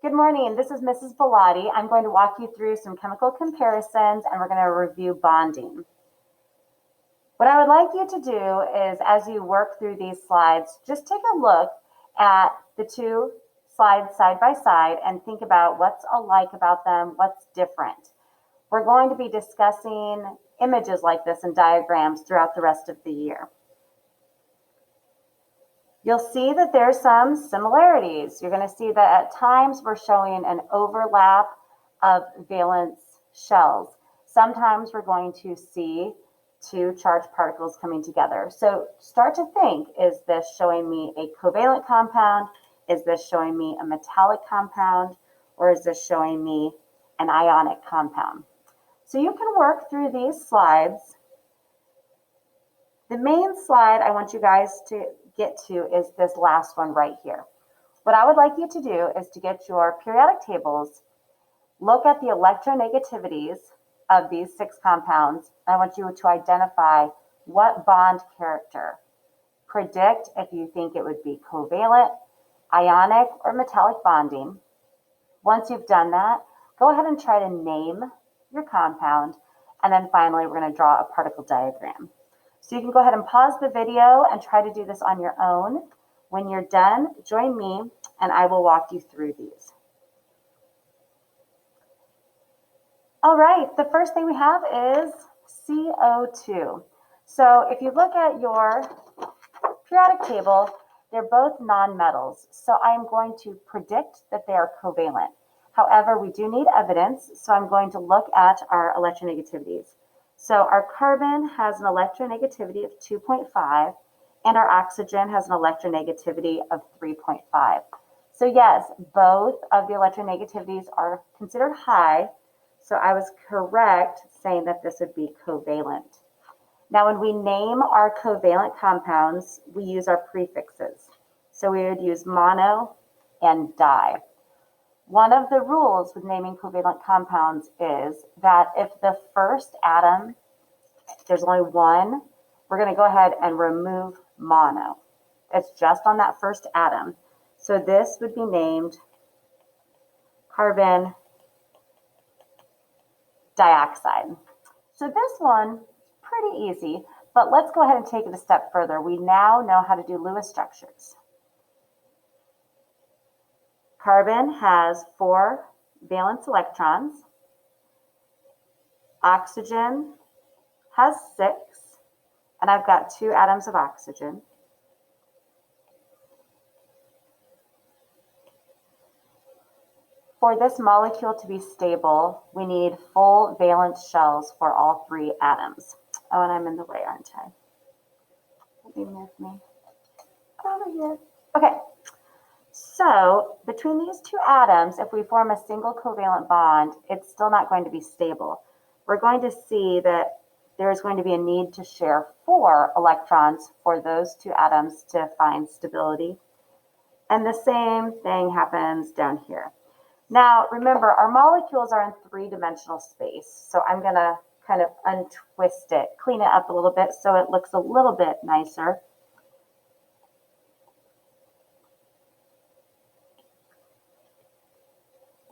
Good morning. This is Mrs. Bellotti. I'm going to walk you through some chemical comparisons and we're going to review bonding. What I would like you to do is, as you work through these slides, just take a look at the two slides side by side and think about what's alike about them, what's different. We're going to be discussing images like this and diagrams throughout the rest of the year. You'll see that there's some similarities. You're going to see that at times we're showing an overlap of valence shells. Sometimes we're going to see two charged particles coming together. So start to think, is this showing me a covalent compound? Is this showing me a metallic compound? Or is this showing me an ionic compound? So you can work through these slides. The main slide I want you guys to get to is this last one right here. What I would like you to do is to get your periodic tables, look at the electronegativities of these 6 compounds. I want you to identify what bond character. Predict if you think it would be covalent, ionic, or metallic bonding. Once you've done that, go ahead and try to name your compound, and then finally we're going to draw a particle diagram. So you can go ahead and pause the video and try to do this on your own. When you're done, join me and I will walk you through these. All right, the first thing we have is CO2. So if you look at your periodic table, they're both nonmetals. So I'm going to predict that they are covalent. However, we do need evidence, so I'm going to look at our electronegativities. So our carbon has an electronegativity of 2.5, and our oxygen has an electronegativity of 3.5. So yes, both of the electronegativities are considered high, so I was correct saying that this would be covalent. Now, when we name our covalent compounds, we use our prefixes. So we would use mono and di. One of the rules with naming covalent compounds is that if the first atom, there's only one, we're going to go ahead and remove mono. It's just on that first atom. So this would be named carbon dioxide. So this one, pretty easy, but let's go ahead and take it a step further. We now know how to do Lewis structures. Carbon has 4 valence electrons. Oxygen has 6, and I've got 2 atoms of oxygen. For this molecule to be stable, we need full valence shells for all 3 atoms. Oh, and I'm in the way, aren't I? Let me move me over here. Okay. So between these 2 atoms, if we form a single covalent bond, it's still not going to be stable. We're going to see that there's going to be a need to share 4 electrons for those 2 atoms to find stability. And the same thing happens down here. Now, remember, our molecules are in 3-dimensional space. So I'm going to kind of untwist it, clean it up a little bit so it looks a little bit nicer.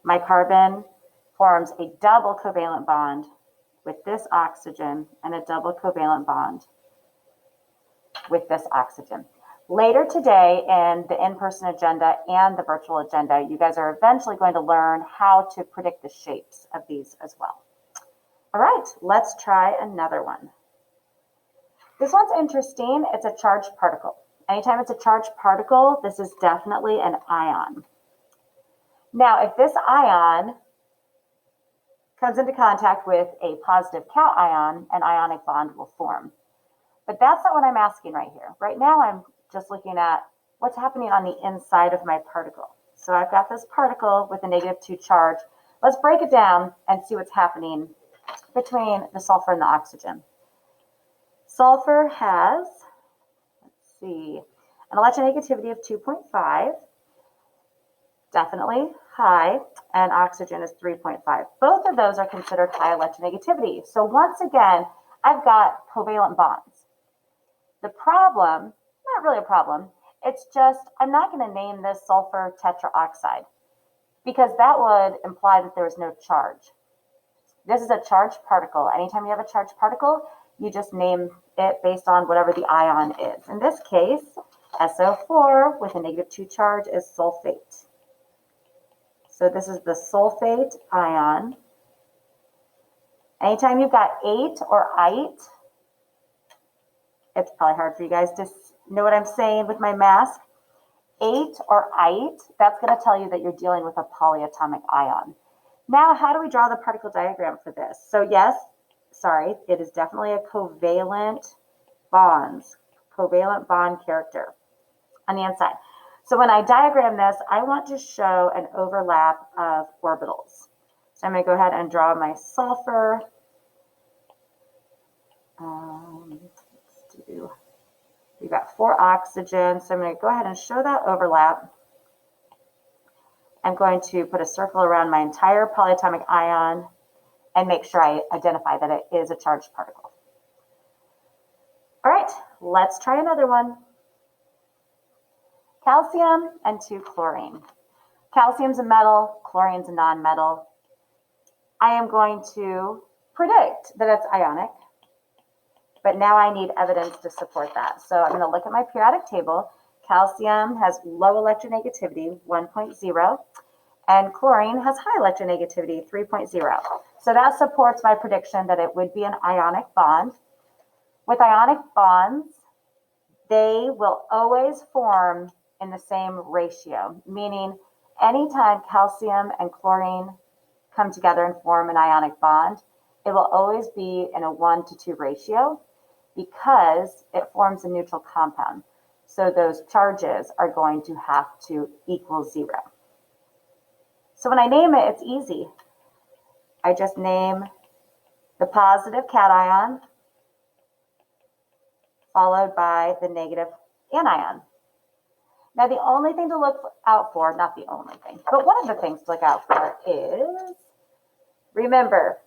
My carbon forms a double covalent bond with this oxygen and a double covalent bond with this oxygen. Later today in the in-person agenda and the virtual agenda, you guys are eventually going to learn how to predict the shapes of these as well. All right, let's try another one. This one's interesting. It's a charged particle. Anytime it's a charged particle, this is definitely an ion. Now, if this ion comes into contact with a positive cation, an ionic bond will form. But that's not what I'm asking right here. Right now, I'm just looking at what's happening on the inside of my particle. So I've got this particle with a -2 charge. Let's break it down and see what's happening between the sulfur and the oxygen. Sulfur has, let's see, an electronegativity of 2.5. Definitely high, and oxygen is 3.5. Both of those are considered high electronegativity. So once again, I've got covalent bonds. The problem, not really a problem, it's just I'm not going to name this sulfur tetraoxide. because that would imply that there was no charge. This is a charged particle. Anytime you have a charged particle, you just name it based on whatever the ion is. In this case, SO4 with a -2 charge is sulfate. So this is the sulfate ion. Anytime you've got ate or ite, it's probably hard for you guys to know what I'm saying with my mask. Ate or ite, that's going to tell you that you're dealing with a polyatomic ion. Now, how do we draw the particle diagram for this? So yes, sorry, it is definitely a covalent bond character on the inside. So when I diagram this, I want to show an overlap of orbitals. So I'm going to go ahead and draw my sulfur. We've got 4 oxygens, so I'm going to go ahead and show that overlap. I'm going to put a circle around my entire polyatomic ion and make sure I identify that it is a charged particle. All right, let's try another one. Calcium and 2-chlorine. Calcium's a metal, chlorine's a nonmetal. I am going to predict that it's ionic, but now I need evidence to support that. So I'm going to look at my periodic table. Calcium has low electronegativity, 1.0, and chlorine has high electronegativity, 3.0. So that supports my prediction that it would be an ionic bond. With ionic bonds, they will always form in the same ratio, meaning anytime calcium and chlorine come together and form an ionic bond, it will always be in a 1:2 ratio because it forms a neutral compound. So those charges are going to have to equal 0. So when I name it, it's easy. I just name the positive cation followed by the negative anion. Now, the only thing to look out for, not the only thing, but one of the things to look out for is, remember,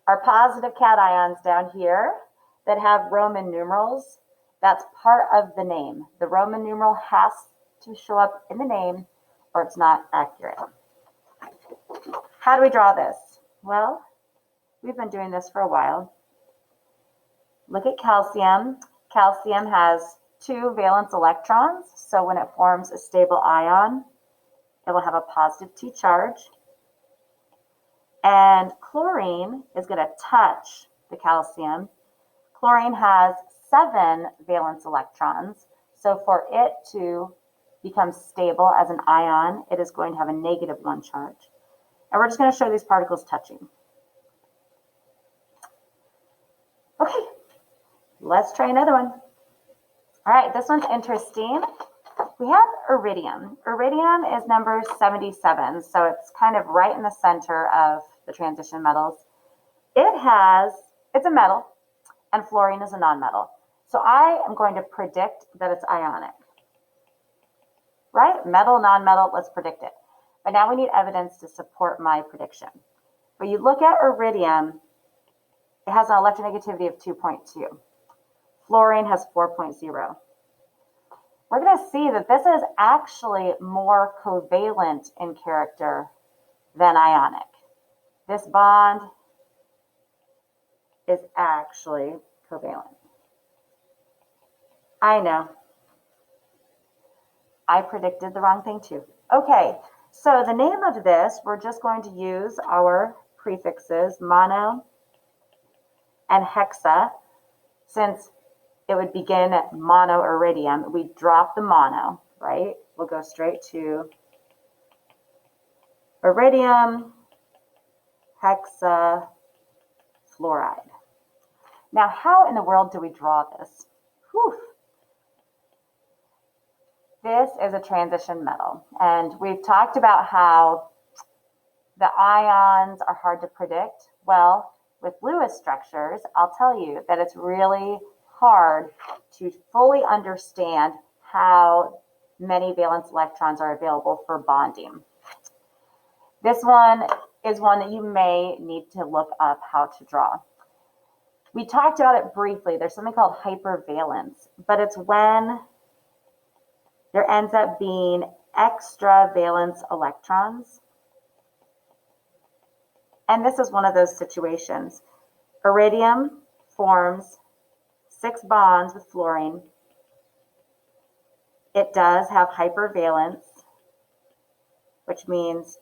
our positive cations down here that have Roman numerals, that's part of the name. The Roman numeral has to show up in the name or it's not accurate. How do we draw this? Well, we've been doing this for a while. Look at calcium. Calcium has 2 valence electrons, so when it forms a stable ion, it will have a positive T charge. And chlorine is going to touch the calcium. Chlorine has 7 valence electrons, so for it to become stable as an ion, it is going to have a -1 charge. And we're just going to show these particles touching. Okay, let's try another one. All right, this one's interesting. We have iridium. Iridium is number 77, so it's kind of right in the center of the transition metals. It's a metal, and fluorine is a nonmetal. So I am going to predict that it's ionic. Right? Metal, nonmetal, let's predict it. But now we need evidence to support my prediction. But you look at iridium, it has an electronegativity of 2.2. Fluorine has 4.0. We're going to see that this is actually more covalent in character than ionic. This bond is actually covalent. I know. I predicted the wrong thing too. Okay, so the name of this, we're just going to use our prefixes, mono and hexa, since it would begin at monoiridium. We drop the mono, right? We'll go straight to iridium, hexafluoride. Now, how in the world do we draw this? Whew. This is a transition metal, and we've talked about how the ions are hard to predict. Well, with Lewis structures, I'll tell you that it's really hard to fully understand how many valence electrons are available for bonding. This one is one that you may need to look up how to draw. We talked about it briefly. There's something called hypervalence, but it's when there ends up being extra valence electrons And this is one of those situations. Iridium forms 6 bonds with fluorine. It does have hypervalence, which means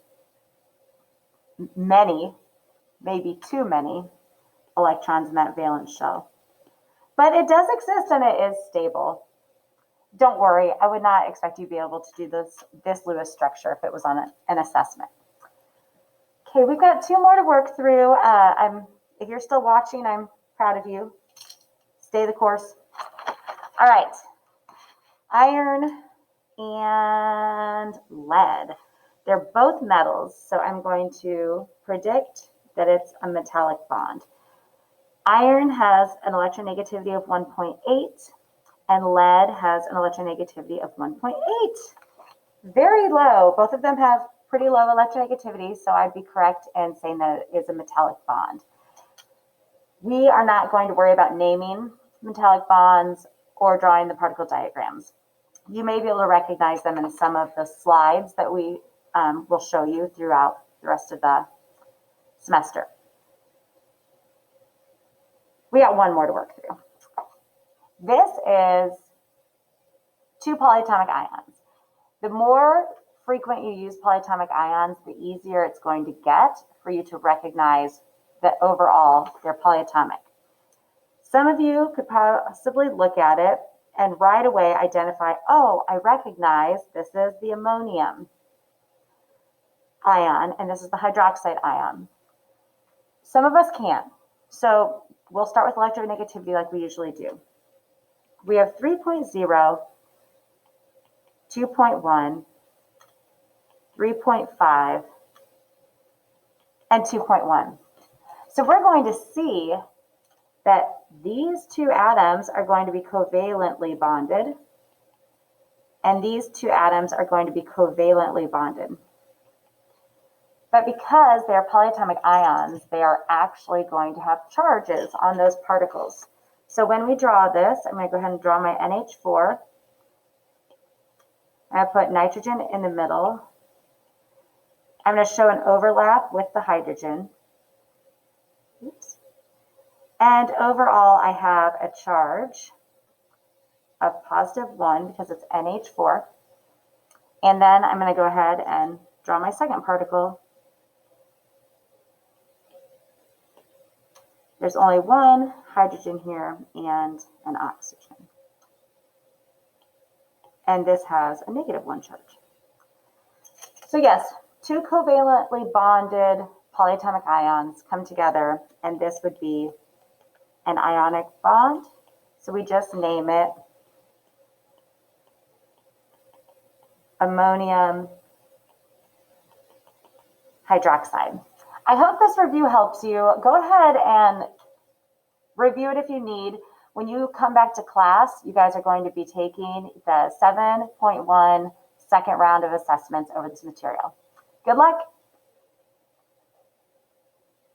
many, maybe too many electrons in that valence shell. But it does exist and it is stable. Don't worry, I would not expect you to be able to do this Lewis structure if it was on an assessment. Okay, we've got 2 more to work through. If you're still watching, I'm proud of you. Stay the course. All right, iron and lead. They're both metals, so I'm going to predict that it's a metallic bond. Iron has an electronegativity of 1.8, and lead has an electronegativity of 1.8. Very low. Both of them have pretty low electronegativity, so I'd be correct in saying that it is a metallic bond. We are not going to worry about naming metallic bonds or drawing the particle diagrams. You may be able to recognize them in some of the slides that we will show you throughout the rest of the semester. We got 1 more to work through. This is 2 polyatomic ions. The more frequent you use polyatomic ions, the easier it's going to get for you to recognize that overall they're polyatomic. Some of you could possibly look at it and right away identify, oh, I recognize this is the ammonium ion and this is the hydroxide ion. Some of us can't. So we'll start with electronegativity like we usually do. We have 3.0, 2.1, 3.5, and 2.1. So we're going to see that these 2 atoms are going to be covalently bonded, and these 2 atoms are going to be covalently bonded. But because they're polyatomic ions, they are actually going to have charges on those particles. So when we draw this, I'm going to go ahead and draw my NH4. I put nitrogen in the middle. I'm going to show an overlap with the hydrogen. Oops. And overall, I have a charge of +1 because it's NH4. And then I'm going to go ahead and draw my second particle. There's only 1 hydrogen here and an oxygen. And this has a -1 charge. So yes, 2 covalently bonded polyatomic ions come together, and this would be an ionic bond. So we just name it ammonium hydroxide. I hope this review helps you. Go ahead and review it if you need. When you come back to class, you guys are going to be taking the 7.1 second round of assessments over this material. Good luck.